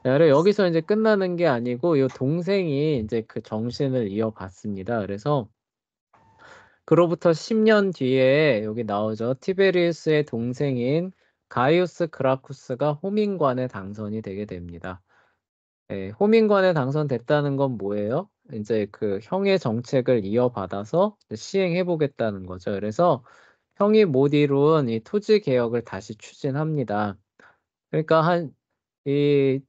그래 여기서 이제 끝나는 게 아니고 요 동생이 이제 그 정신을 이어갔습니다. 그래서 그로부터 10년 뒤에 여기 나오죠. 티베리우스의 동생인 가이우스 그라쿠스가 호민관에 당선이 되게 됩니다. 예, 호민관에 당선됐다는 건 뭐예요? 이제 그 형의 정책을 이어받아서 시행해 보겠다는 거죠. 그래서 형이 못 이룬 이 토지 개혁을 다시 추진합니다. 그러니까 이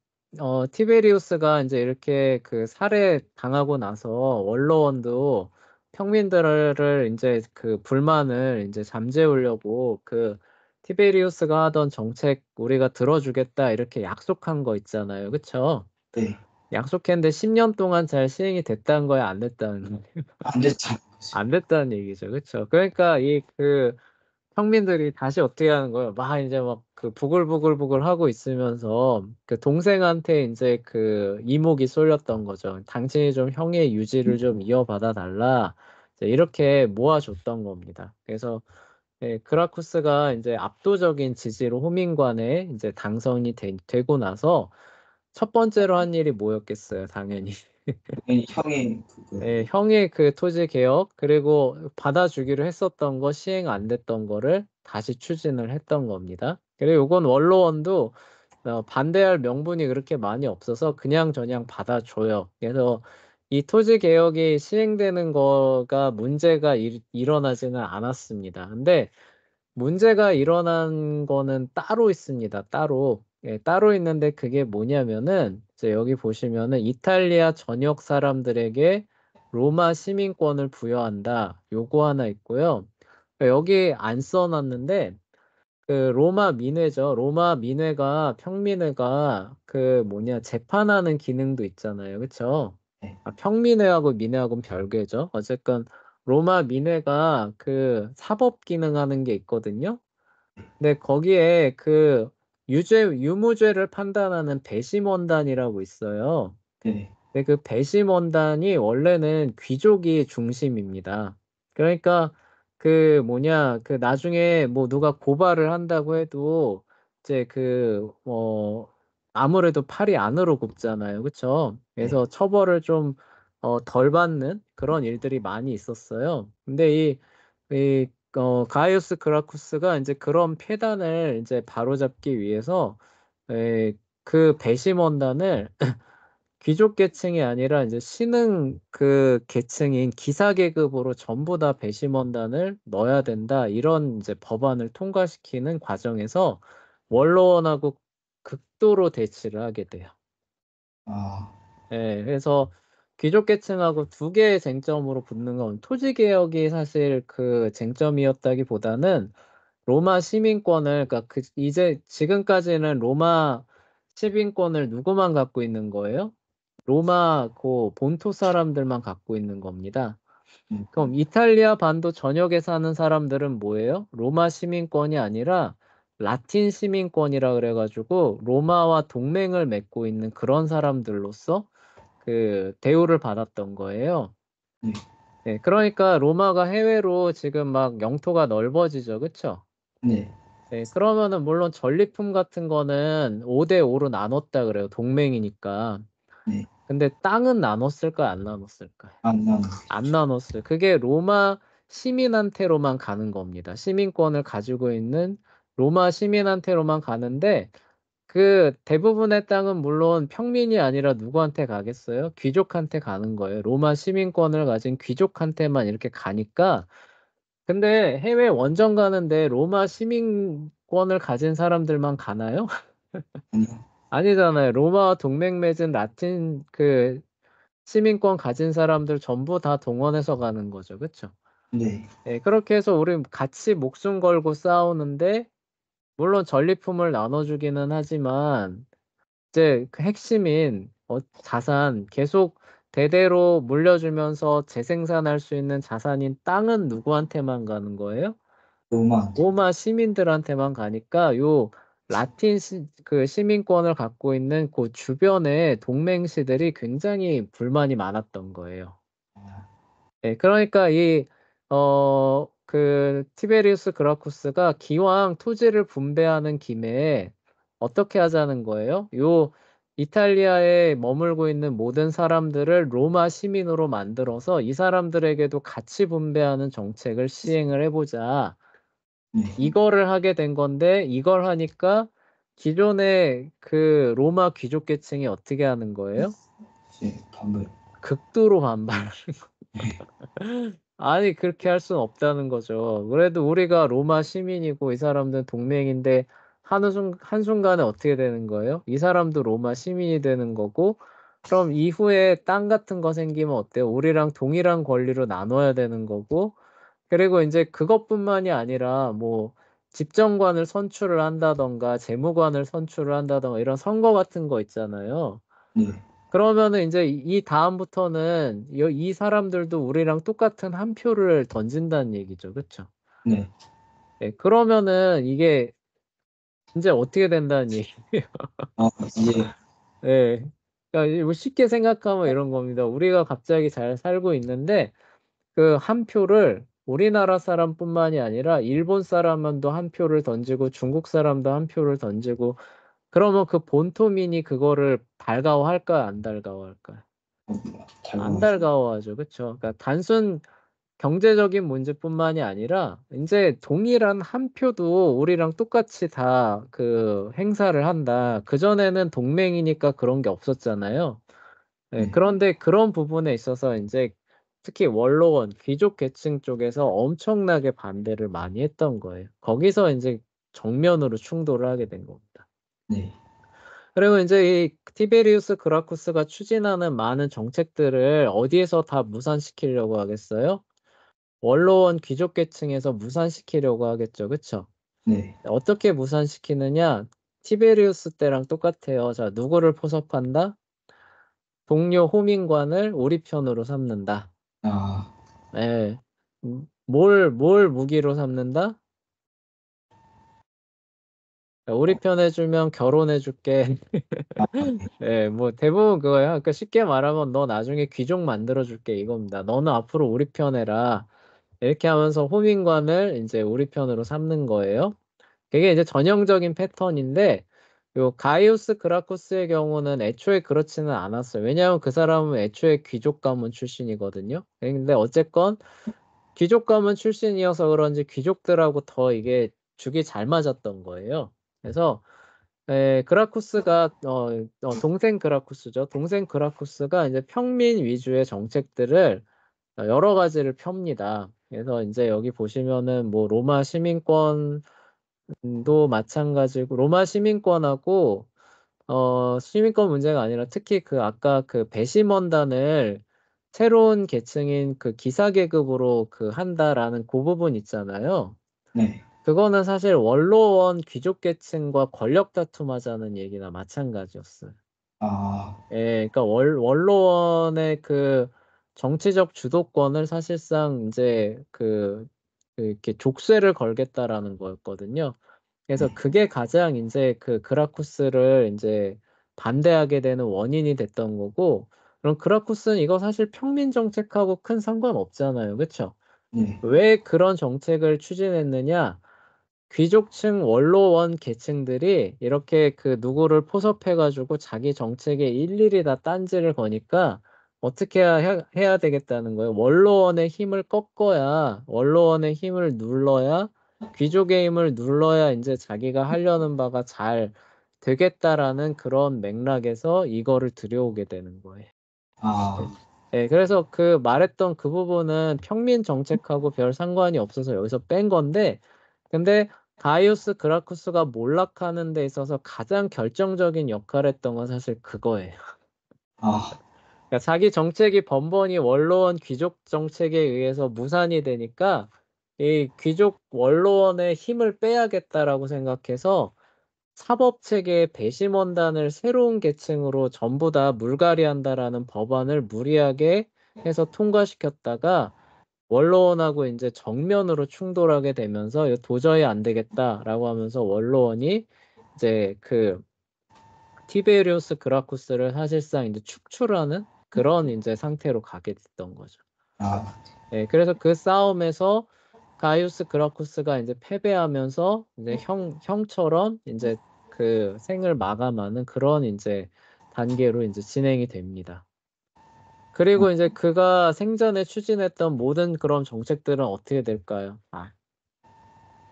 티베리우스가 이제 이렇게 그 살해 당하고 나서 원로원도 평민들을 이제 그 불만을 이제 잠재우려고 그 티베리우스가 하던 정책 우리가 들어주겠다 이렇게 약속한 거 있잖아요. 그쵸? 네. 약속했는데 10년 동안 잘 시행이 됐다는 거야, 안 됐다는 거야? 안 됐잖아요. 안 됐다는 얘기죠. 그쵸? 그러니까 이 그 평민들이 다시 어떻게 하는 거예요? 막 이제 막 그 부글부글부글 하고 있으면서 그 동생한테 이제 그 이목이 쏠렸던 거죠. 당신이 좀 형의 유지를 좀 이어받아 달라. 이제 이렇게 모아줬던 겁니다. 그래서 예, 그라쿠스가 이제 압도적인 지지로 호민관에 이제 당선이 되고 나서 첫 번째로 한 일이 뭐였겠어요? 당연히. 당연히 형의 그거. 예, 형의 그 토지 개혁 그리고 받아주기로 했었던 거 시행 안 됐던 거를 다시 추진을 했던 겁니다. 그리고 이건 원로원도 반대할 명분이 그렇게 많이 없어서 그냥저냥 받아줘요. 그래서 이 토지 개혁이 시행되는 거가 문제가 일어나지는 않았습니다. 근데 문제가 일어난 거는 따로 있습니다. 따로. 예, 따로 있는데 그게 뭐냐면은 이제 여기 보시면은 이탈리아 전역 사람들에게 로마 시민권을 부여한다. 요거 하나 있고요. 여기 안 써놨는데 그 로마 민회죠. 로마 민회가 평민회가 그 뭐냐 재판하는 기능도 있잖아요. 그쵸? 네. 아, 평민회하고 민회하고는 별개죠. 어쨌건 로마 민회가 그 사법 기능하는 게 있거든요. 근데 거기에 그 유무죄를 판단하는 배심원단이라고 있어요. 네네. 근데 그 배심원단이 원래는 귀족이 중심입니다. 그러니까 그 뭐냐 그 나중에 뭐 누가 고발을 한다고 해도 이제 그 아무래도 팔이 안으로 굽잖아요. 그쵸? 네. 그래서 처벌을 좀 덜 받는 그런 일들이 많이 있었어요. 근데 가이우스 그라쿠스가 이제 그런 폐단을 이제 바로잡기 위해서 그 배심원단을 귀족 계층이 아니라 이제 신흥 그 계층인 기사 계급으로 전부 다 배심원단을 넣어야 된다. 이런 이제 법안을 통과시키는 과정에서 원로원하고 극도로 대치를 하게 돼요. 아, 예, 그래서 귀족 계층하고 두 개의 쟁점으로 붙는 건 토지 개혁이 사실 그 쟁점이었다기보다는 로마 시민권을 그러니까 이제 지금까지는 로마 시민권을 누구만 갖고 있는 거예요? 로마 그 본토 사람들만 갖고 있는 겁니다. 음, 그럼 이탈리아 반도 전역에 사는 사람들은 뭐예요? 로마 시민권이 아니라 라틴 시민권이라 그래가지고 로마와 동맹을 맺고 있는 그런 사람들로서 그 대우를 받았던 거예요. 네. 네, 그러니까 로마가 해외로 지금 막 영토가 넓어지죠, 그쵸? 네. 네, 그러면은 물론 전리품 같은 거는 5대 5로 나눴다 그래요. 동맹이니까. 네. 근데 땅은 나눴을까요? 안 나눴을까요? 안 나는 안 거죠. 나눴어요. 그게 로마 시민한테로만 가는 겁니다. 시민권을 가지고 있는 로마 시민한테로만 가는데 그 대부분의 땅은 물론 평민이 아니라 누구한테 가겠어요? 귀족한테 가는 거예요. 로마 시민권을 가진 귀족한테만 이렇게 가니까 근데 해외 원정 가는데 로마 시민권을 가진 사람들만 가나요? 아니요. 아니잖아요. 로마와 동맹 맺은 라틴 그 시민권 가진 사람들 전부 다 동원해서 가는 거죠. 그렇죠? 네. 예, 그렇게 해서 우리 같이 목숨 걸고 싸우는데 물론 전리품을 나눠주기는 하지만 이제 그 핵심인 자산 계속 대대로 물려주면서 재생산할 수 있는 자산인 땅은 누구한테만 가는 거예요? 로마한테. 로마 시민들한테만 가니까 요 라틴 그 시민권을 갖고 있는 그 주변의 동맹시들이 굉장히 불만이 많았던 거예요. 아, 예, 그러니까 그 티베리우스 그라쿠스가 기왕 토지를 분배하는 김에 어떻게 하자는 거예요? 이탈리아에 머물고 있는 모든 사람들을 로마 시민으로 만들어서 이 사람들에게도 가치 분배하는 정책을 시행을 해보자. 네. 이거를 하게 된 건데 이걸 하니까 기존의 그 로마 귀족 계층이 어떻게 하는 거예요? 이제 반발. 극도로 반발하는 네. 아니 그렇게 할 수는 없다는 거죠. 그래도 우리가 로마 시민이고 이 사람들은 동맹인데 한순간에 어떻게 되는 거예요? 이 사람도 로마 시민이 되는 거고 그럼 이후에 땅 같은 거 생기면 어때요? 우리랑 동일한 권리로 나눠야 되는 거고 그리고 인제 그것뿐만이 아니라 뭐 집정관을 선출을 한다든가 재무관을 선출을 한다든가 이런 선거 같은 거 있잖아요. 네. 그러면은 인제 이 다음부터는 이 사람들도 우리랑 똑같은 한 표를 던진다는 얘기죠. 그쵸? 네. 예. 그러면은 이게 인제 어떻게 된다는 얘기예요. 이제 예. 그러니까 이 뭐 쉽게 생각하면 이런 겁니다. 우리가 갑자기 잘 살고 있는데 그 한 표를 우리나라 사람뿐만이 아니라 일본 사람만도 한 표를 던지고 중국 사람도 한 표를 던지고 그러면 그 본토민이 그거를 달가워할까요? 안 달가워할까요? 잘 안 보았어요. 달가워하죠. 그쵸? 그러니까 단순 경제적인 문제뿐만이 아니라 인제 동일한 한 표도 우리랑 똑같이 다 그 행사를 한다. 그전에는 동맹이니까 그런 게 없었잖아요. 예. 네. 그런데 그런 부분에 있어서 인제 특히 원로원, 귀족 계층 쪽에서 엄청나게 반대를 많이 했던 거예요. 거기서 인제 정면으로 충돌을 하게 된 겁니다. 네. 그리고 인제 이 티베리우스 그라쿠스가 추진하는 많은 정책들을 어디에서 다 무산시키려고 하겠어요? 원로원 귀족 계층에서 무산시키려고 하겠죠. 그쵸? 네. 어떻게 무산시키느냐? 티베리우스 때랑 똑같아요. 자 누구를 포섭한다? 동료 호민관을 우리 편으로 삼는다. 아. 예. 뭘 무기로 삼는다? "우리 편 해 주면 결혼해 줄게." 네. 예. 뭐 대부분 그거예요. 그러니까 쉽게 말하면 "너 나중에 귀족 만들어 줄게." 이겁니다. "너는 앞으로 우리 편 해라." 이렇게 하면서 호민관을 인제 우리 편으로 삼는 거예요. 그게 이제 전형적인 패턴인데 요 가이우스 그라쿠스의 경우는 애초에 그렇지는 않았어요. 왜냐하면 그 사람은 애초에 귀족 가문 출신이거든요. 예 근데 어쨌건 귀족 가문 출신이어서 그런지 귀족들하고 더 이게 죽이 잘 맞았던 거예요. 그래서 그라쿠스가 동생 그라쿠스죠. 동생 그라쿠스가 인제 평민 위주의 정책들을 여러 가지를 펴니다. 그래서 인제 여기 보시면은 뭐 로마 시민권 도 마찬가지고 로마 시민권하고 시민권 문제가 아니라 특히 그 아까 그 배심원단을 새로운 계층인 그 기사 계급으로 그 한다라는 고 부분 있잖아요. 네. 그거는 사실 원로원 귀족 계층과 권력 다툼하자는 얘기나 마찬가지였어요. 아. 예. 그러니까 원로원의 그 정치적 주도권을 사실상 인제 이렇게 족쇄를 걸겠다라는 거였거든요. 그래서 네. 그게 가장 인제 그 그라쿠스를 인제 반대하게 되는 원인이 됐던 거고 그럼 그라쿠스는 이거 사실 평민 정책하고 큰 상관없잖아요. 그쵸? 네. 왜 그런 정책을 추진했느냐? 귀족층 원로원 계층들이 이렇게 그 누구를 포섭해 가지고 자기 정책에 일일이 다 딴지를 거니까 어떻게 해야 되겠다는 거예요. 원로원의 힘을 꺾어야 원로원의 힘을 눌러야 귀족의 힘을 눌러야 인제 자기가 하려는 바가 잘 되겠다라는 그런 맥락에서 이거를 들여오게 되는 거예요. 예. 아. 예 그래서 그 말했던 그 부분은 평민 정책하고 별 상관이 없어서 여기서 뺀 건데 근데 가이우스 그라쿠스가 몰락하는 데 있어서 가장 결정적인 역할을 했던 건 사실 그거예요. 아. 그러니까 자기 정책이 번번이 원로원 귀족 정책에 의해서 무산이 되니까 이 '귀족 원로원의 힘을 빼야겠다.'라고 생각해서 사법 체계의 배심원단을 새로운 계층으로 전부 다 물갈이한다라는 법안을 무리하게 해서 통과시켰다가 원로원하고 인제 정면으로 충돌하게 되면서 "이거 도저히 안 되겠다."라고 하면서 원로원이 이제 그 티베리우스 그라쿠스를 사실상 인제 축출하는 그런 인제 상태로 가게 됐던 거죠. 아. 예 그래서 그 싸움에서 가이우스 그라쿠스가 인제 패배하면서 인제 형처럼 인제 그 생을 마감하는 그런 인제 단계로 이제 진행이 됩니다. 그리고 이제 그가 생전에 추진했던 모든 그런 정책들은 어떻게 될까요?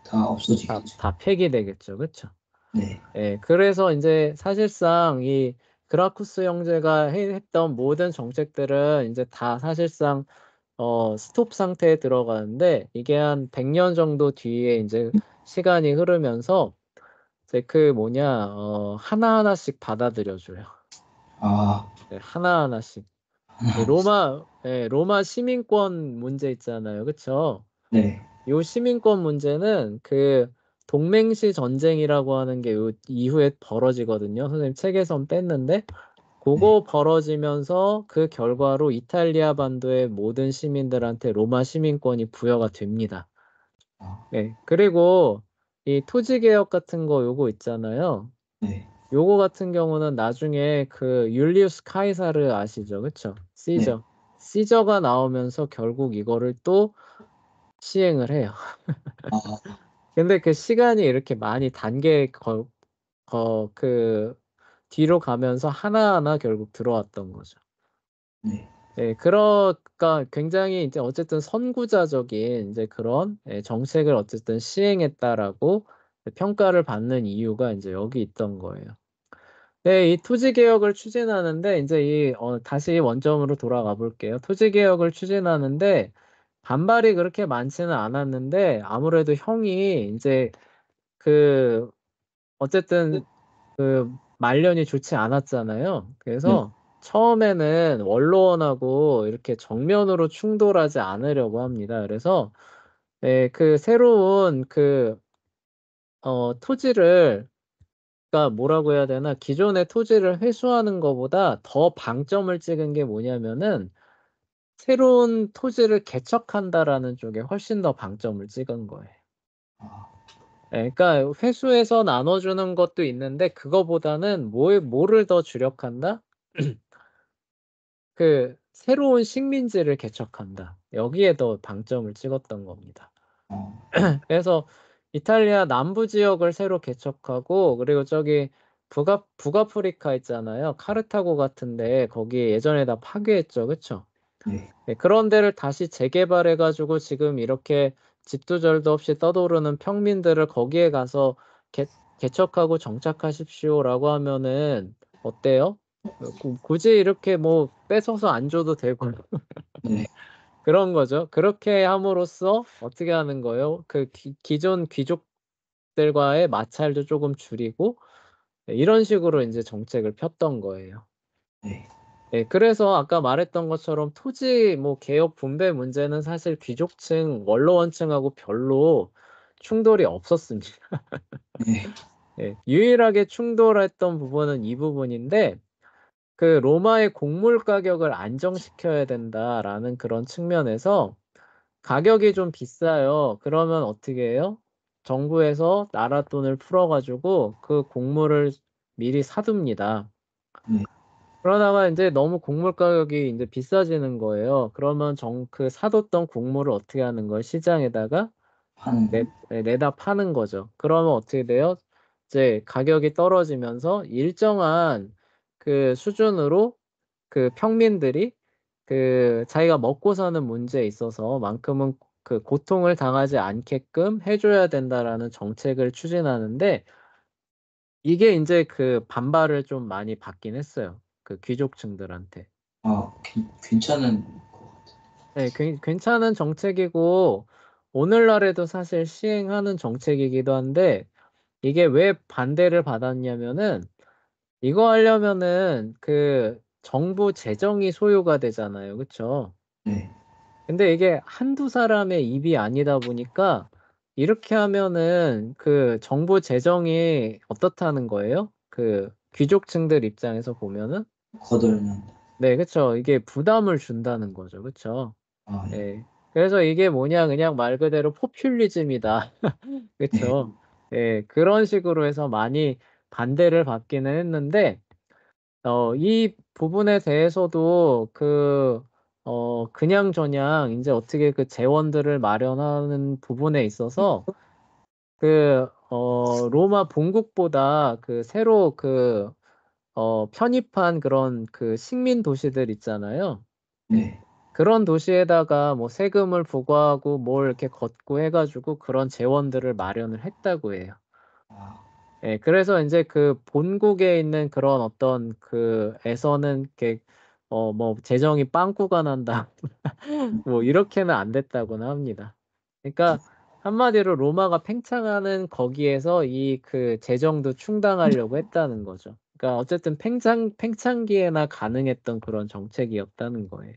다 없어지겠죠. 다 폐기되겠죠. 그렇죠? 네. 예, 그래서 이제 사실상 이 그라쿠스 형제가 했던 모든 정책들은 이제 다 사실상 스톱 상태에 들어가는데 이게 한 100년 정도 뒤에 이제 시간이 흐르면서 이제 그 뭐냐 하나하나씩 받아들여줘요. 아, 네, 하나하나씩. 예, 로마 시민권 문제 있잖아요. 그쵸? 네. 요 시민권 문제는 그 동맹시 전쟁이라고 하는 게 요 이후에 벌어지거든요. 선생님 책에선 뺐는데 네. 그거 벌어지면서 그 결과로 이탈리아 반도의 모든 시민들한테 로마 시민권이 부여가 됩니다. 아, 네. 그리고 이 토지 개혁 같은 거 요거 있잖아요. 네. 요거 같은 경우는 나중에 그 율리우스 카이사르 아시죠? 그쵸? 네. 시저가 나오면서 결국 이거를 또 시행을 해요. 아, 근데 그 시간이 이렇게 많이 그 뒤로 가면서 하나하나 결국 들어왔던 거죠. 네. 예, 그러니까 굉장히 이제 어쨌든 선구자적인 이제 그런 정책을 어쨌든 시행했다라고 평가를 받는 이유가 이제 여기 있던 거예요. 네, 이 토지 개혁을 추진하는데 이제 다시 원점으로 돌아가 볼게요. 토지 개혁을 추진하는데 반발이 그렇게 많지는 않았는데 아무래도 형이 이제 그 어쨌든 그 말년이 좋지 않았잖아요. 네. 그래서 처음에는 원로원하고 이렇게 정면으로 충돌하지 않으려고 합니다. 그래서 그 새로운 그 토지를 그러니까 뭐라고 해야 되나 기존의 토지를 회수하는 것보다 더 방점을 찍은 게 뭐냐면은 새로운 토지를 개척한다라는 쪽에 훨씬 더 방점을 찍은 거예요. 아, 그러니까 회수해서 나눠주는 것도 있는데 그거보다는 뭐를 더 주력한다? 그 새로운 식민지를 개척한다. 여기에 더 방점을 찍었던 겁니다. 네. 그래서 이탈리아 남부 지역을 새로 개척하고 그리고 저기 북아프리카 있잖아요. 카르타고 같은데 거기 예전에 다 파괴했죠. 그쵸? 네. 네, 그런 데를 다시 재개발해가지고 지금 이렇게 집도 절도 없이 떠도르는 평민들을 거기에 가서 개척하고 정착하십시오라고 하면은 어때요? 굳이 이렇게 뭐 뺏어서 안 줘도 되고 네. 그런 거죠. 그렇게 함으로써 어떻게 하는 거예요? 그 기존 귀족들과의 마찰도 조금 줄이고 네, 이런 식으로 이제 정책을 폈던 거예요. 네. 네, 그래서 아까 말했던 것처럼 토지 뭐 개혁 분배 문제는 사실 귀족층, 원로원층하고 별로 충돌이 없었습니다. 네. 네, 유일하게 충돌했던 부분은 이 부분인데 그 로마의 곡물 가격을 안정시켜야 된다라는 그런 측면에서 가격이 좀 비싸요. 그러면 어떻게 해요? 정부에서 나라 돈을 풀어가지고 그 곡물을 미리 사둡니다. 네. 그러다가 이제 너무 곡물 가격이 이제 비싸지는 거예요. 그러면 그 사뒀던 곡물을 어떻게 하는 거예요? 시장에다가 파는 거. 내다 파는 거죠. 그러면 어떻게 돼요? 이제 가격이 떨어지면서 일정한 그 수준으로 그 평민들이 그 자기가 먹고 사는 문제에 있어서 만큼은 그 고통을 당하지 않게끔 해줘야 된다라는 정책을 추진하는데 이게 이제 그 반발을 좀 많이 받긴 했어요. 그 귀족층들한테. 아, 괜찮은 것 같아요. 네, 괜찮은 정책이고 오늘날에도 사실 시행하는 정책이기도 한데 이게 왜 반대를 받았냐면은 이거 하려면은 그 정부 재정이 소요가 되잖아요. 그쵸? 네. 근데 이게 한두 사람의 입이 아니다 보니까 이렇게 하면은 그 정부 재정이 어떻다는 거예요? 그 귀족층들 입장에서 보면은 거덜난. 네, 그쵸. 이게 부담을 준다는 거죠. 그쵸? 아, 예. 예. 그래서 이게 뭐냐 그냥 말 그대로 포퓰리즘이다. 네. 그쵸? 예, 그런 식으로 해서 많이 반대를 받기는 했는데 이 부분에 대해서도 그냥저냥 이제 어떻게 그 재원들을 마련하는 부분에 있어서 로마 본국보다 그 새로 편입한 그런 그 식민 도시들 있잖아요. 네. 그런 도시에다가 뭐 세금을 부과하고 뭘 이렇게 걷고 해가지고 그런 재원들을 마련을 했다고 해요. 아, 예, 그래서 이제 그 본국에 있는 그런 어떤 그에서는 이렇게 뭐 재정이 빵꾸가 난다 뭐 이렇게는 안 됐다고나 합니다. 그러니까 한마디로 로마가 팽창하는 거기에서 이 그 재정도 충당하려고 했다는 거죠. 그러니까 어쨌든 팽창기에나 가능했던 그런 정책이었다는 거예요.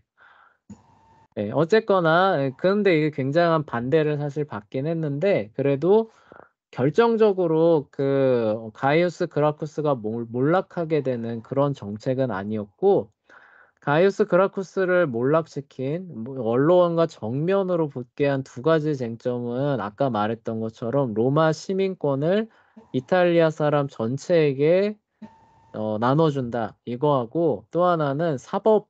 예, 어쨌거나 그런데 이게 굉장한 반대를 사실 받긴 했는데 그래도 결정적으로 그 가이우스 그라쿠스가 몰락하게 되는 그런 정책은 아니었고 가이우스 그라쿠스를 몰락시킨 뭐 원로원과 정면으로 붙게 한 두 가지 쟁점은 아까 말했던 것처럼 로마 시민권을 이탈리아 사람 전체에게 나눠준다 이거하고 또 하나는 사법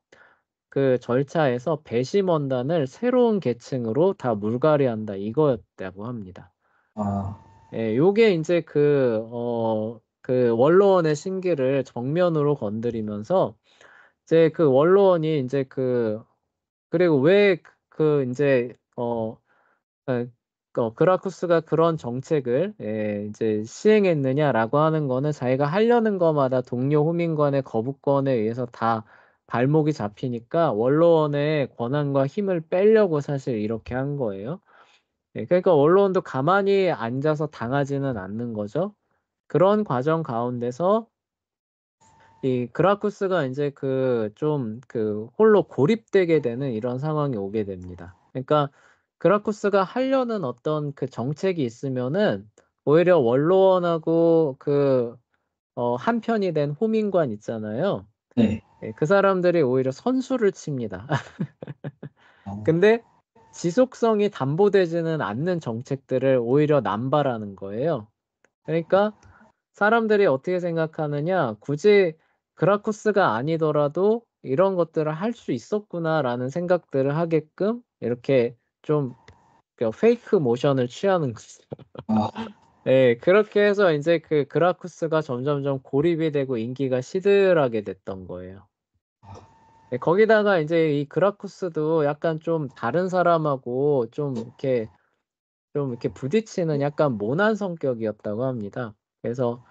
그 절차에서 배심원단을 새로운 계층으로 다 물갈이한다 이거였다고 합니다. 아, 예, 요게 이제 그 원로원의 심기를 정면으로 건드리면서 이제 그 원로원이 이제 그리고 왜 이제 에, 그라쿠스가 그런 정책을 이제 시행했느냐라고 하는 거는 자기가 하려는 것마다 동료 호민관의 거부권에 의해서 다 발목이 잡히니까 원로원의 권한과 힘을 빼려고 사실 이렇게 한 거예요. 그러니까 원로원도 가만히 앉아서 당하지는 않는 거죠. 그런 과정 가운데서 이 그라쿠스가 이제 좀 홀로 고립되게 되는 이런 상황이 오게 됩니다. 그러니까 그라쿠스가 하려는 어떤 그 정책이 있으면은 오히려 원로원하고 한편이 된 호민관 있잖아요. 네. 예, 그 사람들이 오히려 선수를 칩니다. 아, 근데 지속성이 담보되지는 않는 정책들을 오히려 남발하는 거예요. 그러니까 사람들이 어떻게 생각하느냐, 굳이 그라쿠스가 아니더라도 이런 것들을 할 수 있었구나라는 생각들을 하게끔 이렇게 좀 페이크 모션을 취하는 거죠. 아, 네, 그렇게 해서 이제 그 그라쿠스가 점점점 고립이 되고 인기가 시들하게 됐던 거예요. 네, 거기다가 이제 이 그라쿠스도 약간 좀 다른 사람하고 좀 이렇게 부딪히는 약간 모난 성격이었다고 합니다. 그래서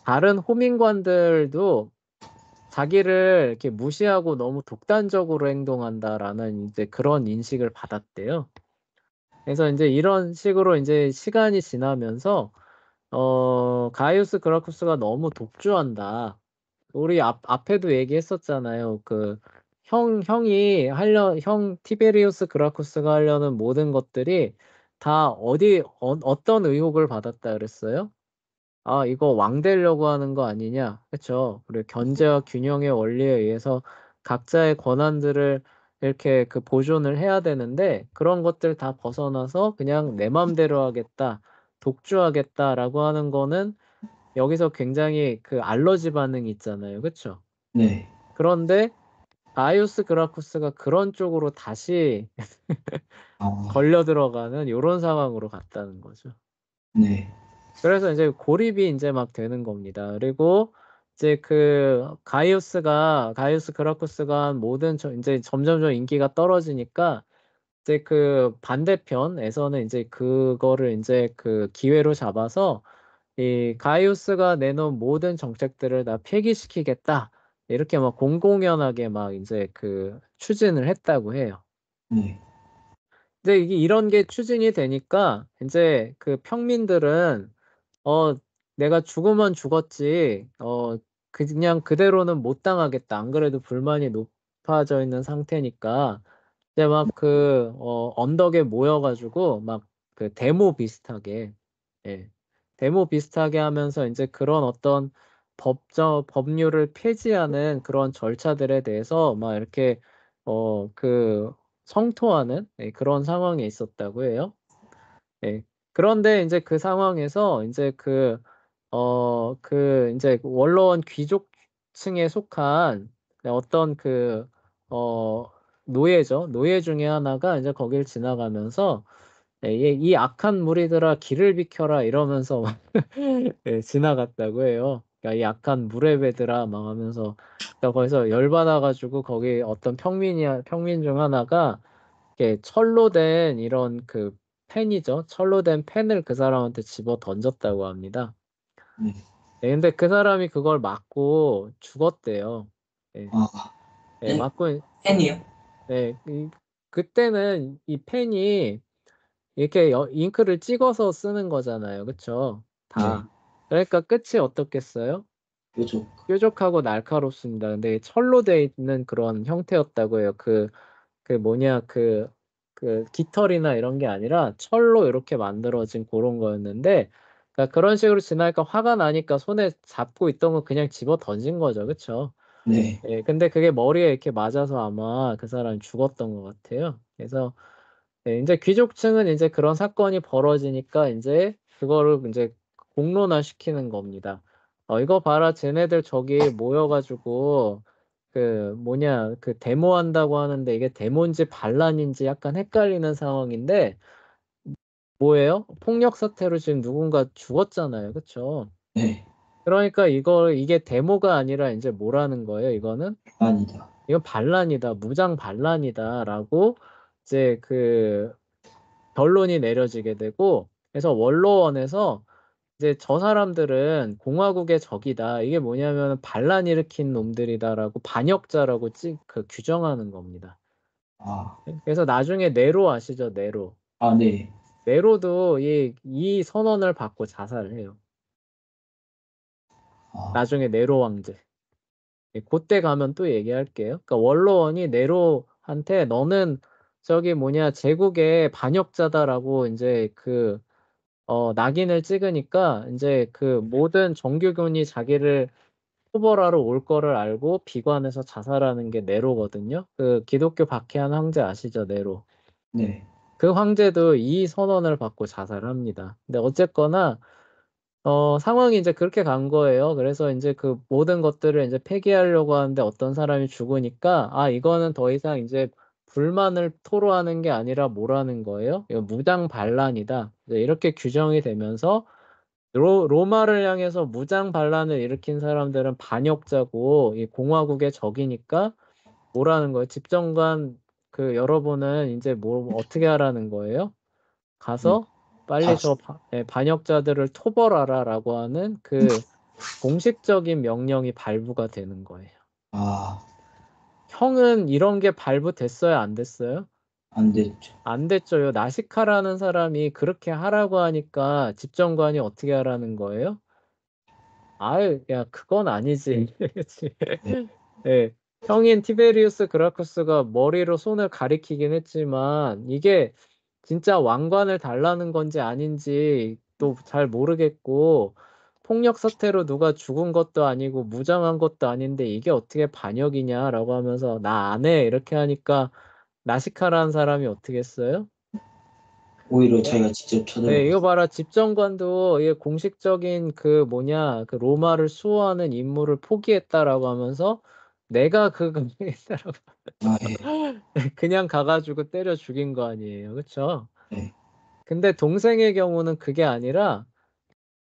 다른 호민관들도 자기를 이렇게 무시하고 너무 독단적으로 행동한다라는 이제 그런 인식을 받았대요. 그래서 이제 이런 식으로 이제 시간이 지나면서 가이우스 그라쿠스가 너무 독주한다. 우리 앞에도 얘기했었잖아요. 형 티베리우스 그라쿠스가 하려는 모든 것들이 다 어떤 의혹을 받았다 그랬어요? 아, 이거 왕 되려고 하는 거 아니냐? 그쵸? 그리고 견제와 균형의 원리에 의해서 각자의 권한들을 이렇게 보존을 해야 되는데 그런 것들 다 벗어나서 그냥 내 맘대로 하겠다, 독주하겠다라고 하는 거는 여기서 굉장히 알러지 반응이 있잖아요. 그쵸? 네. 그런데 가이우스 그라쿠스가 그런 쪽으로 다시 아, 걸려 들어가는 이런 상황으로 갔다는 거죠. 네. 그래서 이제 고립이 이제 막 되는 겁니다. 그리고 이제 가이우스 그라쿠스가 한 모든 이제 점점점 인기가 떨어지니까 이제 반대편에서는 이제 그거를 이제 기회로 잡아서 이 가이우스가 내놓은 모든 정책들을 다 폐기시키겠다. 이렇게 막 공공연하게 막 이제 추진을 했다고 해요. 네. 근데 이런 게 추진이 되니까 이제 평민들은 어, 내가 죽으면 죽었지. 그냥 그대로는 못 당하겠다. 안 그래도 불만이 높아져 있는 상태니까 이제 막 언덕에 모여가지고 막 데모 비슷하게, 예, 데모 비슷하게 하면서 이제 그런 어떤 법률을 폐지하는 그런 절차들에 대해서 막 이렇게 성토하는 그런 상황에 있었다고 해요. 예. 그런데 이제 그 상황에서 이제 이제 원로원 귀족층에 속한 어떤 어, 노예죠. 노예 중에 하나가 이제 거길 지나가면서 이 악한 무리들아 길을 비켜라 이러면서 막 예, 지나갔다고 해요. 야, 이 약한 무레배들아 막 하면서 그러니까 거기서 열받아가지고 거기 어떤 평민 중 하나가 이렇게 철로 된 이런 그 펜이죠. 철로 된 펜을 그 사람한테 집어 던졌다고 합니다. 네. 네, 근데 그 사람이 그걸 맞고 죽었대요. 네, 아, 네, 펜, 맞고 펜이요? 네, 그때는 이 펜이 이렇게 잉크를 찍어서 쓰는 거잖아요. 그쵸? 네. 다. 그러니까 끝이 어떻겠어요? 뾰족. 뾰족하고 날카롭습니다. 근데 철로 돼 있는 그런 형태였다고 해요. 그 뭐냐, 그 깃털이나 이런 게 아니라 철로 이렇게 만들어진 그런 거였는데, 그러니까 그런 식으로 지나니까 화가 나니까 손에 잡고 있던 거 그냥 집어 던진 거죠. 그쵸? 네. 예, 근데 그게 머리에 이렇게 맞아서 아마 그 사람이 죽었던 것 같아요. 그래서 네, 이제 귀족층은 이제 그런 사건이 벌어지니까 이제 그거를 이제 공론화 시키는 겁니다. 이거 봐라, 쟤네들 저기 모여가지고 그 뭐냐 그 데모한다고 하는데 이게 데모인지 반란인지 약간 헷갈리는 상황인데 뭐예요? 폭력 사태로 지금 누군가 죽었잖아요, 그쵸? 네. 그러니까 이게 데모가 아니라 이제 뭐라는 거예요? 아니다. 이건 반란이다, 무장 반란이다라고 이제 그 결론이 내려지게 되고, 그래서 원로원에서 이제 저 사람들은 공화국의 적이다. 이게 뭐냐면 반란 일으킨 놈들이다라고 반역자라고 그 규정하는 겁니다. 아, 그래서 나중에 네로 아시죠? 네로. 아, 네. 네로도 이 선언을 받고 자살을 해요. 아, 나중에 네로 왕제. 그때 가면 또 얘기할게요. 그러니까 원로원이 네로한테 너는 저기 뭐냐 제국의 반역자다라고 이제 낙인을 찍으니까 이제 그 모든 정규군이 자기를 처벌하러 올 거를 알고 비관해서 자살하는 게 네로거든요. 그 기독교 박해한 황제 아시죠? 네로. 네. 그 황제도 이 선언을 받고 자살합니다. 근데 어쨌거나 상황이 이제 그렇게 간 거예요. 그래서 이제 그 모든 것들을 이제 폐기하려고 하는데 어떤 사람이 죽으니까 이거는 더 이상 이제 불만을 토로하는 게 아니라 뭐라는 거예요? 이거 무장 반란이다. 이제 이렇게 규정이 되면서 로마를 향해서 무장 반란을 일으킨 사람들은 반역자고 이 공화국의 적이니까 뭐라는 거예요? 집정관 여러분은 이제 뭐 어떻게 하라는 거예요? 네. 가서 빨리 다 저 죽, 반역자들을 토벌하라라고 하는 그 공식적인 명령이 발부가 되는 거예요. 아, 형은 이런 게 발부됐어요? 안 됐어요? 안 됐죠. 안 됐죠. 요 나시카라는 사람이 그렇게 하라고 하니까 집정관이 어떻게 하라는 거예요? 아유, 야, 그건 아니지. 그치? 네. 예. 형인 티베리우스 그라쿠스가 머리로 손을 가리키긴 했지만 이게 진짜 왕관을 달라는 건지 아닌지 또 잘 모르겠고 폭력 사태로 누가 죽은 것도 아니고 무장한 것도 아닌데 이게 어떻게 반역이냐라고 하면서 나 안 해. 이렇게 하니까 나시카라는 사람이 어떻게 했어요? 오히려 자기가 직접 네, 이거 쳐들어갔어요. 봐라. 집정관도 이 공식적인 그 뭐냐, 그 로마를 수호하는 임무를 포기했다라고 하면서 내가 그거 했다라고 아, 예. 그냥 가가지고 때려 죽인 거 아니에요. 그쵸? 네. 근데 동생의 경우는 그게 아니라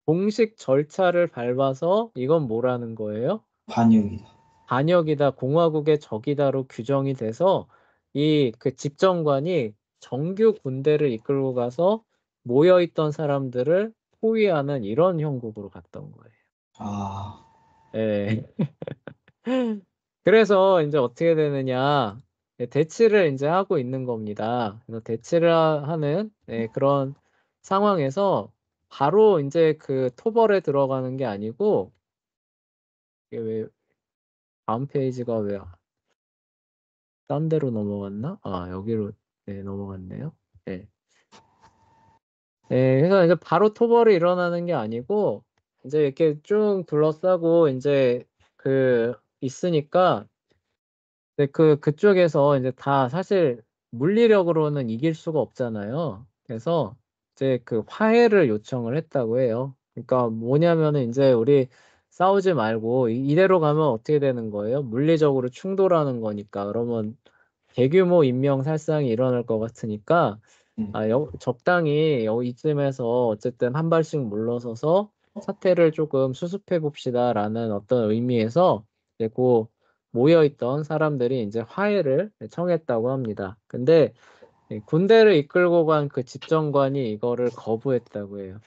공식 절차를 밟아서 이건 뭐라는 거예요? 반역이다. 반역이다, 공화국의 적이다로 규정이 돼서 이 그 집정관이 정규 군대를 이끌고 가서 모여있던 사람들을 포위하는 이런 형국으로 갔던 거예요. 아, 예. 그래서 이제 어떻게 되느냐. 대치를 이제 하고 있는 겁니다. 그래서 대치를 하는 그런 상황에서 바로 이제 그 토벌에 들어가는 게 아니고 이게 왜 다음 페이지가 왜 딴 데로 넘어갔나? 여기로 넘어갔네요. 네. 네, 그래서 이제 바로 토벌이 일어나는 게 아니고 이제 이렇게 쭉 둘러싸고 이제 있으니까 그쪽에서 이제 다 사실 물리력으로는 이길 수가 없잖아요. 그래서 이제 그 화해를 요청을 했다고 해요. 그러니까 뭐냐면은 이제 우리 싸우지 말고 이대로 가면 어떻게 되는 거예요? 물리적으로 충돌하는 거니까. 그러면 대규모 인명 살상이 일어날 것 같으니까 네. 적당히 이쯤에서 어쨌든 한 발씩 물러서서 사태를 조금 수습해 봅시다라는 어떤 의미에서 이제 그 모여있던 사람들이 이제 화해를 청했다고 합니다. 근데 군대를 이끌고 간 그 집정관이 이거를 거부했다고 해요.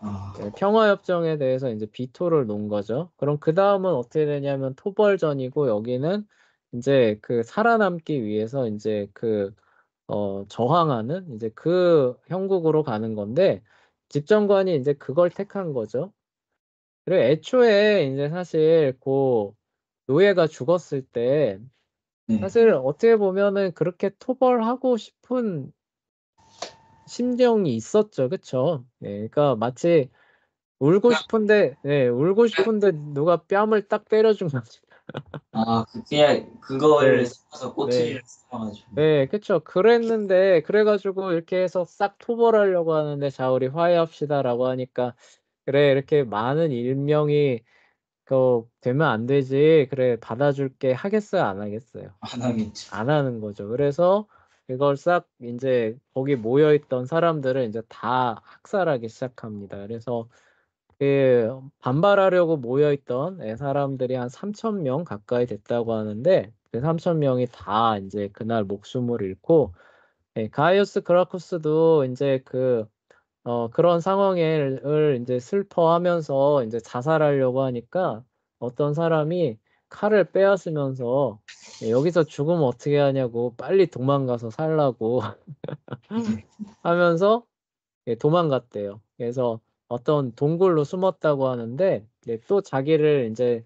아, 평화협정에 대해서 이제 비토를 놓은 거죠. 그럼 그 다음은 어떻게 되냐면 토벌전이고 여기는 이제 그 살아남기 위해서 이제 그 저항하는 이제 그 형국으로 가는 건데 집정관이 이제 그걸 택한 거죠. 그리고 애초에 이제 사실 그 노예가 죽었을 때 네. 사실 어떻게 보면은 그렇게 토벌하고 싶은 심정이 있었죠. 그쵸? 네, 그러니까 마치 울고 싶은데 누가 뺨을 딱 때려준 거지. 그냥 그거를 네, 삼아서 네, 꼬투리를 삼아가지고. 네, 그쵸. 그랬는데, 그래가지고 이렇게 해서 싹 토벌하려고 하는데, 자, 우리 화해합시다라고 하니까, 그래, 이렇게 많은 일명이, 되면 안 되지. 그래, 받아줄게. 하겠어요? 안 하겠어요? 안 하겠죠. 안 하는 거죠. 그래서 이걸 싹 이제 거기 모여있던 사람들을 이제 다 학살하기 시작합니다. 그래서 그 반발하려고 모여있던 사람들이 한 3천 명 가까이 됐다고 하는데 그 3천 명이 다 이제 그날 목숨을 잃고 가이우스 그라쿠스도 이제 그런 상황을 이제 슬퍼하면서 이제 자살하려고 하니까 어떤 사람이 칼을 빼앗으면서 여기서 죽으면 어떻게 하냐고 빨리 도망가서 살라고 하면서 도망갔대요. 그래서 어떤 동굴로 숨었다고 하는데 또 자기를 이제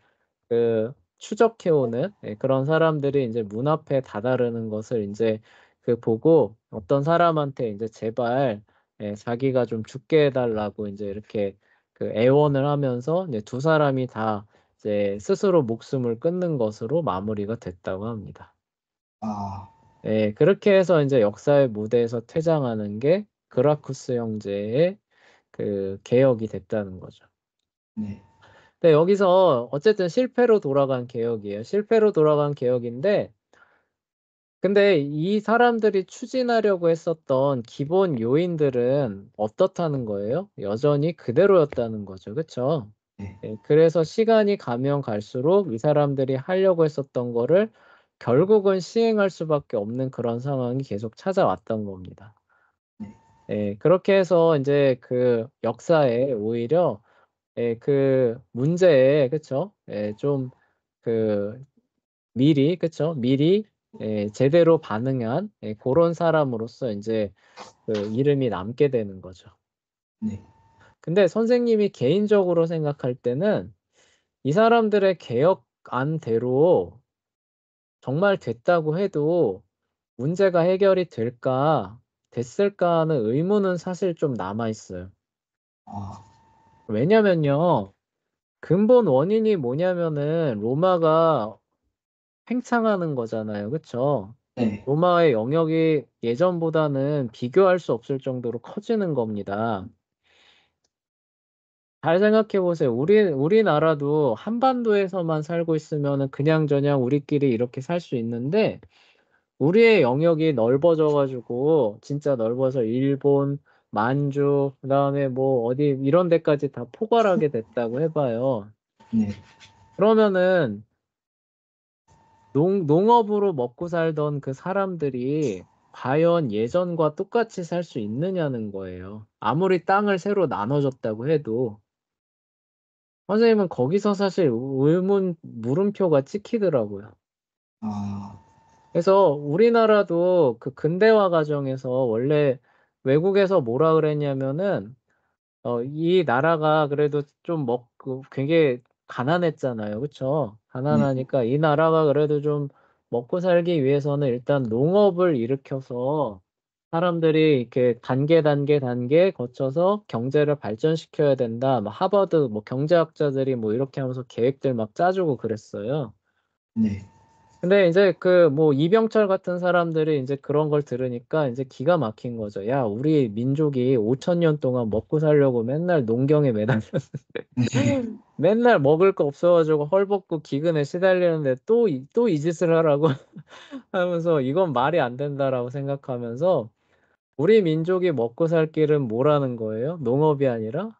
추적해오는 그런 사람들이 이제 문 앞에 다다르는 것을 이제 보고 어떤 사람한테 이제 제발 자기가 좀 죽게 해달라고 이제 이렇게 애원을 하면서 이제 두 사람이 다 이제 스스로 목숨을 끊는 것으로 마무리가 됐다고 합니다. 아, 그렇게 해서 이제 역사의 무대에서 퇴장하는 게 그라쿠스 형제의 개혁이 됐다는 거죠. 네. 근데 여기서 어쨌든 실패로 돌아간 개혁이에요. 실패로 돌아간 개혁인데, 근데 이 사람들이 추진하려고 했었던 기본 요인들은 어떻다는 거예요? 여전히 그대로였다는 거죠. 그쵸? 네. 그래서 시간이 가면 갈수록 이 사람들이 하려고 했었던 거를 결국은 시행할 수밖에 없는 그런 상황이 계속 찾아왔던 겁니다. 네. 그렇게 해서 이제 역사에 오히려 문제에 그쵸? 좀 그 미리 그쵸? 미리 제대로 반응한 그런 사람으로서 이제 이름이 남게 되는 거죠. 네. 근데 선생님이 개인적으로 생각할 때는 이 사람들의 개혁안대로 정말 됐다고 해도 문제가 해결이 됐을까 하는 의문은 사실 좀 남아 있어요. 아, 왜냐면요. 근본 원인이 뭐냐면은 로마가 팽창하는 거잖아요. 그쵸? 네. 로마의 영역이 예전보다는 비교할 수 없을 정도로 커지는 겁니다. 잘 생각해 보세요. 우리나라도 한반도에서만 살고 있으면은 그냥저냥 우리끼리 이렇게 살 수 있는데 우리의 영역이 넓어져 가지고 진짜 넓어서 일본, 만주, 그다음에 뭐 어디 이런 데까지 다 포괄하게 됐다고 해봐요. 네. 그러면은 농업으로 먹고 살던 그 사람들이 과연 예전과 똑같이 살 수 있느냐는 거예요. 아무리 땅을 새로 나눠줬다고 해도. 선생님은 거기서 사실 물음표가 찍히더라고요. 아, 그래서 우리나라도 그 근대화 과정에서 원래 외국에서 뭐라 그랬냐면은 이 나라가 그래도 좀 굉장히 가난했잖아요. 그쵸? 네. 가난하니까 이 나라가 그래도 좀 먹고 살기 위해서는 일단 농업을 일으켜서 사람들이 이렇게 단계 거쳐서 경제를 발전시켜야 된다. 막 하버드 뭐 경제학자들이 뭐 이렇게 하면서 계획들 막 짜주고 그랬어요. 네. 근데 이제 뭐 이병철 같은 사람들이 이제 그런 걸 들으니까 이제 기가 막힌 거죠. 야, 우리 민족이 5천 년 동안 먹고 살려고 맨날 농경에 매달렸는데 네. 맨날 먹을 거 없어가지고 헐벗고 기근에 시달리는데 또 이 짓을 하라고 하면서 이건 말이 안 된다라고 생각하면서 우리 민족이 먹고 살 길은 뭐라는 거예요? 농업이 아니라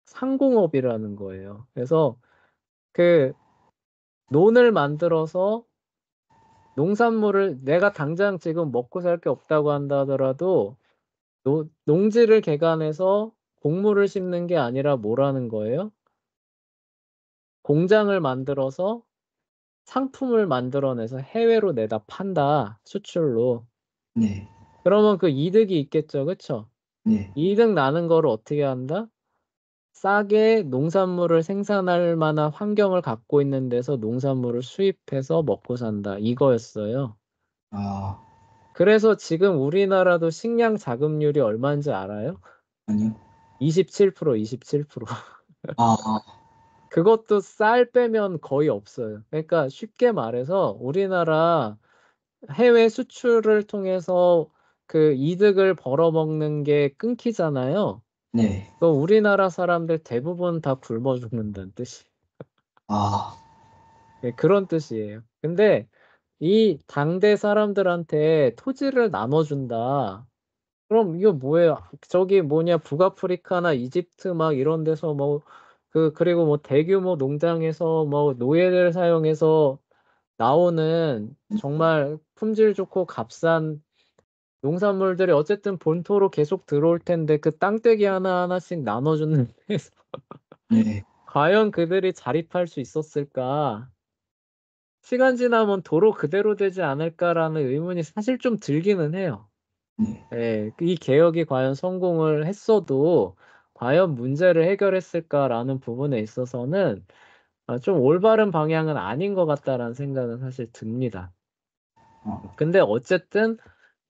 상공업이라는 거예요. 그래서 그 논을 만들어서 농산물을 내가 당장 지금 먹고 살 게 없다고 한다 하더라도 농지를 개간해서 곡물을 심는 게 아니라 뭐라는 거예요? 공장을 만들어서 상품을 만들어내서 해외로 내다 판다. 수출로. 네. 그러면 그 이득이 있겠죠. 그쵸? 네. 이득 나는 거를 어떻게 한다? 싸게 농산물을 생산할 만한 환경을 갖고 있는 데서 농산물을 수입해서 먹고 산다. 이거였어요. 아, 그래서 지금 우리나라도 식량 자급률이 얼마인지 알아요? 아니요. 27%, 27%. 아, 그것도 쌀 빼면 거의 없어요. 그러니까 쉽게 말해서 우리나라 해외 수출을 통해서 그 이득을 벌어먹는 게 끊기잖아요. 네. 그 우리나라 사람들 대부분 다 굶어 죽는다는 뜻이. 아, 네, 그런 뜻이에요. 근데 이 당대 사람들한테 토지를 나눠준다. 그럼 이거 뭐예요? 저기 뭐냐 북아프리카나 이집트 막 이런 데서 뭐 그리고 뭐 대규모 농장에서 뭐 노예를 사용해서 나오는 정말 품질 좋고 값싼 농산물들이 어쨌든 본토로 계속 들어올 텐데 그 땅떼기 하나하나씩 나눠주는 데서 네. 과연 그들이 자립할 수 있었을까? 시간 지나면 도로 그대로 되지 않을까라는 의문이 사실 좀 들기는 해요. 네. 예, 이 개혁이 과연 성공을 했어도 과연 문제를 해결했을까라는 부분에 있어서는 좀 올바른 방향은 아닌 것 같다라는 생각은 사실 듭니다. 어, 근데 어쨌든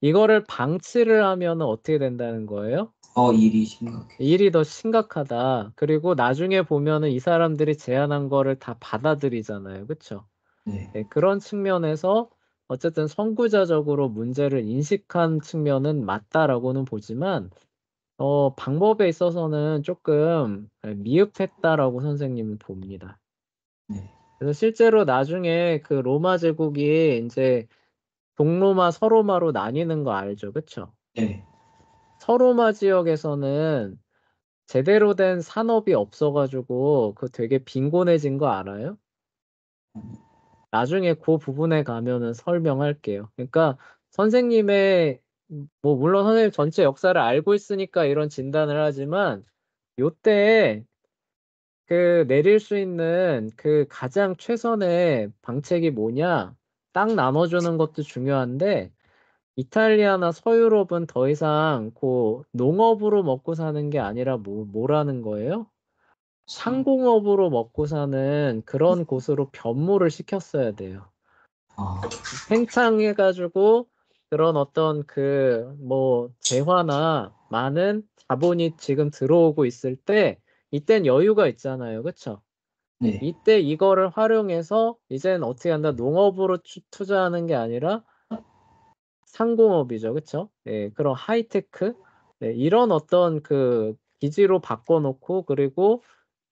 이거를 방치를 하면 어떻게 된다는 거예요? 일이 심각해. 일이 더 심각하다. 그리고 나중에 보면은 이 사람들이 제안한 거를 다 받아들이잖아요. 그쵸? 네. 네, 그런 측면에서 어쨌든 선구자적으로 문제를 인식한 측면은 맞다라고는 보지만, 방법에 있어서는 조금 미흡했다라고 선생님은 봅니다. 네. 그래서 실제로 나중에 그 로마 제국이 이제 동로마, 서로마로 나뉘는 거 알죠? 그쵸? 네. 서로마 지역에서는 제대로 된 산업이 없어가지고 그 되게 빈곤해진 거 알아요? 나중에 그 부분에 가면은 설명할게요. 그러니까 선생님의 뭐 물론 선생님 전체 역사를 알고 있으니까 이런 진단을 하지만 요때 그 내릴 수 있는 그 가장 최선의 방책이 뭐냐? 땅 나눠주는 것도 중요한데 이탈리아나 서유럽은 더 이상 그 농업으로 먹고 사는 게 아니라 뭐라는 거예요? 상, 상공업으로 먹고 사는 그런 곳으로 변모를 시켰어야 돼요. 아, 팽창해가지고 그런 어떤 그 뭐 재화나 많은 자본이 지금 들어오고 있을 때 이땐 여유가 있잖아요. 그쵸? 네. 이때 이거를 활용해서 이젠 어떻게 한다? 농업으로 투자하는 게 아니라 상공업이죠. 그쵸? 예, 그런 하이테크 이런 어떤 그 기지로 바꿔놓고 그리고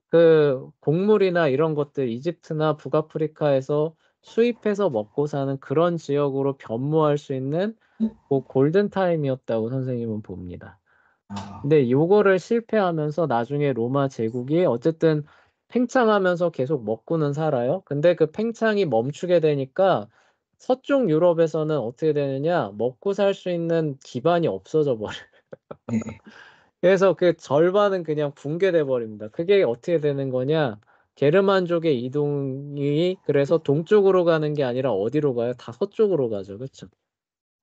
그 곡물이나 이런 것들 이집트나 북아프리카에서 수입해서 먹고 사는 그런 지역으로 변모할 수 있는 그 골든 타임이었다고 선생님은 봅니다. 아, 근데 요거를 실패하면서 나중에 로마 제국이 어쨌든 팽창하면서 계속 먹고는 살아요. 근데 그 팽창이 멈추게 되니까 서쪽 유럽에서는 어떻게 되느냐? 먹고 살 수 있는 기반이 없어져 버려요. 네. 그래서 그 절반은 그냥 붕괴돼 버립니다. 그게 어떻게 되는 거냐? 게르만족의 이동이 그래서 동쪽으로 가는 게 아니라 어디로 가요? 다 서쪽으로 가죠. 그렇죠?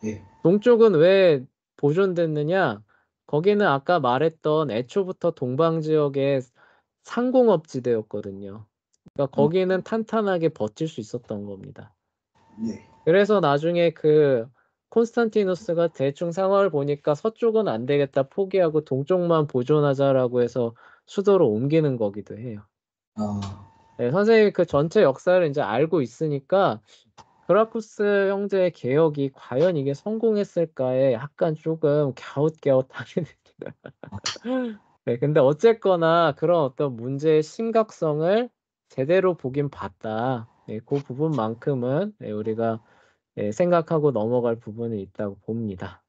네. 동쪽은 왜 보존됐느냐? 거기는 아까 말했던 애초부터 동방 지역의 상공업 지대였거든요. 그러니까 아, 거기는 탄탄하게 버틸 수 있었던 겁니다. 네. 그래서 나중에 그 콘스탄티누스가 대충 상황을 보니까 서쪽은 안 되겠다 포기하고 동쪽만 보존하자라고 해서 수도로 옮기는 거기도 해요. 아, 네, 선생님이 그 전체 역사를 이제 알고 있으니까 그라쿠스 형제의 개혁이 과연 이게 성공했을까에 약간 조금 갸웃갸웃하게 됩니다. 네, 근데 어쨌거나 그런 어떤 문제의 심각성을 제대로 보긴 봤다. 네, 그 부분만큼은 네, 우리가 생각하고 넘어갈 부분이 있다고 봅니다.